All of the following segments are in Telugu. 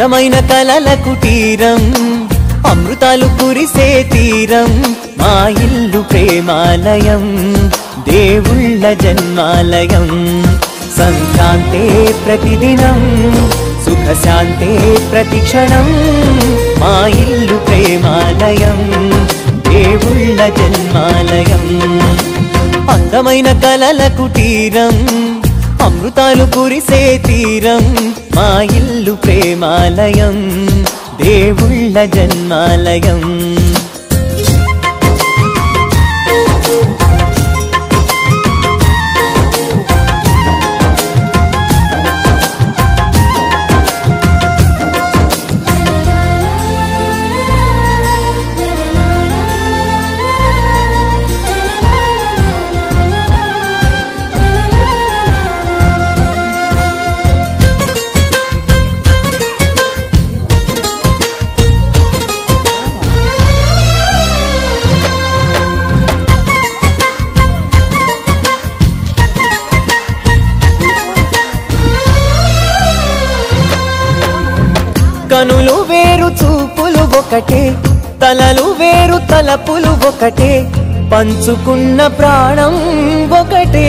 అందమైన కలల కుటీరం అమృతాలు కురిసే తీరం మా ఇల్లు ప్రేమాలయం దేవుళ్ళ జన్మాలయం సంక్రాంతే ప్రతిదినం సుఖశాంతే ప్రతిక్షణం మా ఇల్లు ప్రేమాలయం దేవుళ్ళ జన్మాలయం అందమైన కలల కుటీరం అమృతాలు కురిసే తీరం మా ఇల్లు ప్రేమాలయం దేవుళ్ళ జన్మాలయం కనులు వేరు చూపులు ఒకటే తలలు వేరు తలపులు ఒకటే పంచుకున్న ప్రాణం ఒకటే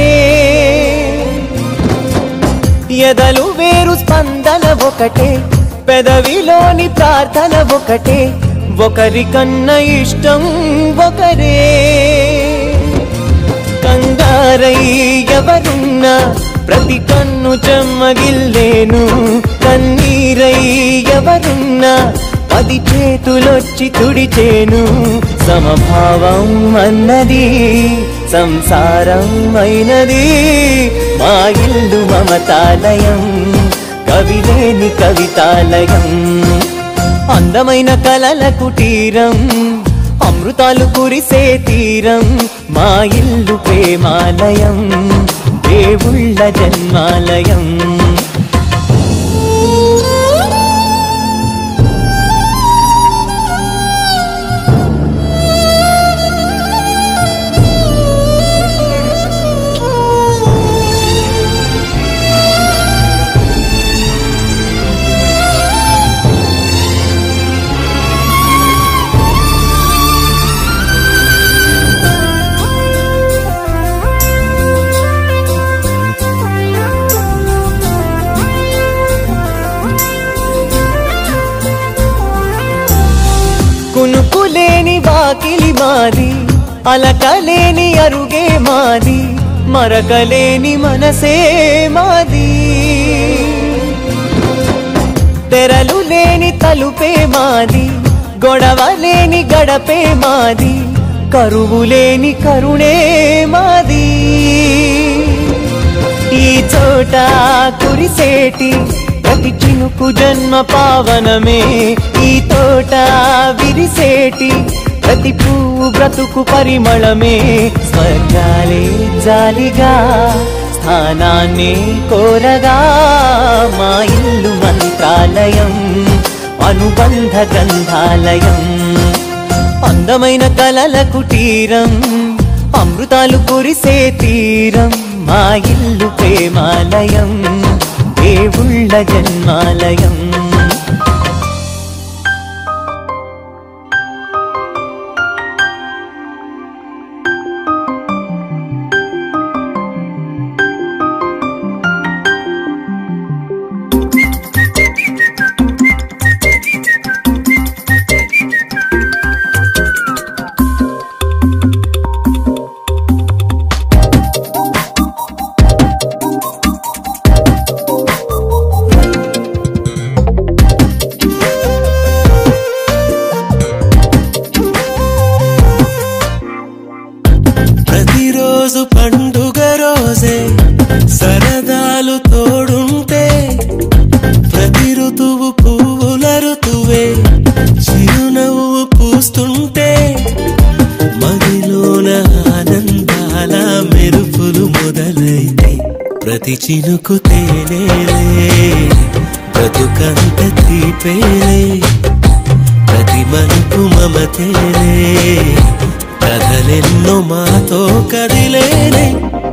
ఎదలు వేరు స్పందన ఒకటే పెదవిలోని ప్రార్థన ఒకటే ఒకరికన్నా ఇష్టం ఒకరే కంగారై ఎవరున్నా ప్రతి కన్ను చెమ్మగిల్లేను కన్నీరై ఎవరున్నా 10 చేతులొచ్చి తుడిచేను సమభావం అన్నది సంసారం అయినది మా ఇల్లు మమతాలయం కవిలేని కవితాలయం అందమైన కలల కుటీరం అమృతాలు కురిసే తీరం మా ఇల్లు ప్రేమాలయం దేవుళ్ళ జన్మాలయం కునుకులేని వాకిలి మాది అలకలేని అరుగే మాది మరకలేని మనసే మాది తెరలు లేని తలుపే మాది గొడవలేని గడపే మాది కరువులేని కరుణే మాది ఈ చోట కురిసేటి ప్రతి చినుకు జన్మ పావనమే ఈ తోట విరిసేటి ప్రతి పువ్వు బ్రతుకు పరిమళమే స్వర్గాలే జాలిగా స్థానాన్ని కోరగా మా ఇల్లు మంత్రాలయం అనుబంధ గ్రంథాలయం అందమైన కలల కుటీరం అమృతాలు కురిసే తీరం మా ఇల్లు ప్రేమాలయం దేవుళ్ళ జన్మాలయం పండుగ రోజే సరదాలు తోడుంటే ప్రతి ఋతువు పువ్వుల ఋతువే చిరునవ్వు పూస్తుంటే మదిలోన ఆనందాల మెరుపులు మొదలైతే ప్రతి చినుకు తేనేలే బ్రతుకంత తీపేలే ప్రతి మలుపు మమతేలే కథలెన్నో మాతో కదిలేనే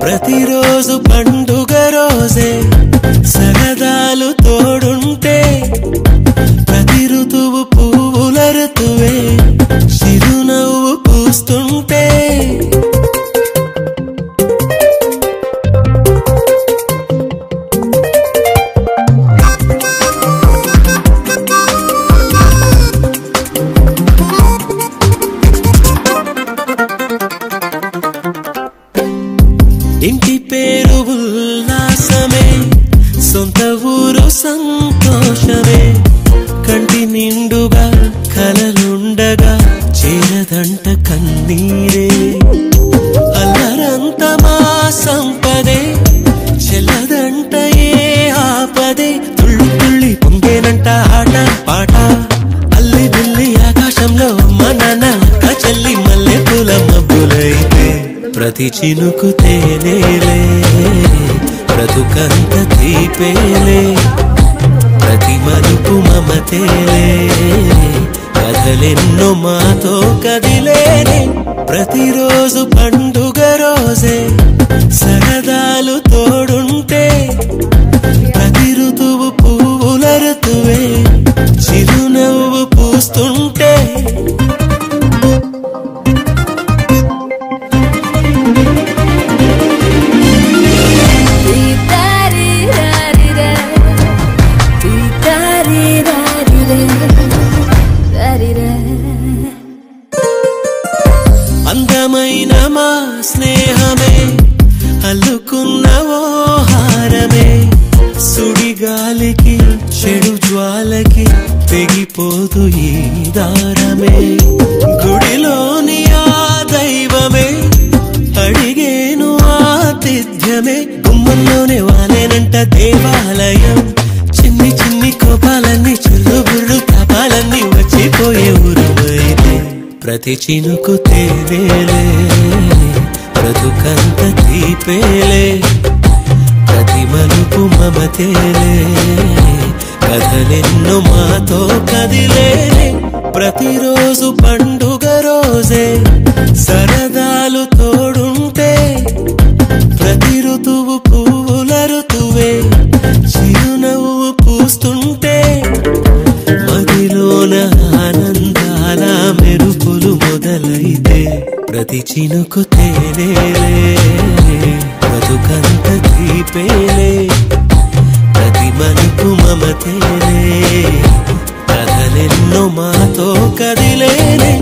ప్రతిరోజు పండుగ రోజే సరదాలు తోడుంటే ప్రతి చినుకు తేనేలే బ్రతుకంత తీపేలే ప్రతి మలుపు మమతేలే కథలెన్నో మాతో కదిలేనే ప్రతిరోజు పండుగ రోజే సరదాలు తోడుంటే ప్రతి ఋతువు పువ్వుల ఋతువే చిరునవ్వు పూస్తుంటే అందమైన మా స్నేహమే అల్లుకున్న ఓ హారమే సుడిగాలికి చెడు జ్వాలకి తెగిపోదు ఈ దారమే గుడిలోని ఆ దైవమే అడిగేను ఆతిథ్యమే గుమ్మంలోనే వాలేనంట దేవాలయం చిన్ని చిన్ని కోపాలన్నీ చిల్లుబుర్రు తాపాలన్నీ వచ్చిపోయే ఊరుమైతే ప్రతి చినుకు తేనేలే బ్రతుకంత తీపేలే ప్రతి మలుపు మమతేలే కథలెన్నో మాతో కదిలేనే ప్రతిరోజు పండుగ రోజే సరదాలు తోడుంటే ప్రతి ఋతువు పువ్వుల ఋతువే చిరునవ్వు పూస్తుంటే మదిలోన ఆనందాల మెరుపులు మొదలైతే ప్రతి చినుకు తేనేలే బ్రతుకంత తీపేలే ప్రతి మలుపు మమతేలే కథలెన్నో మాతో కదిలేనే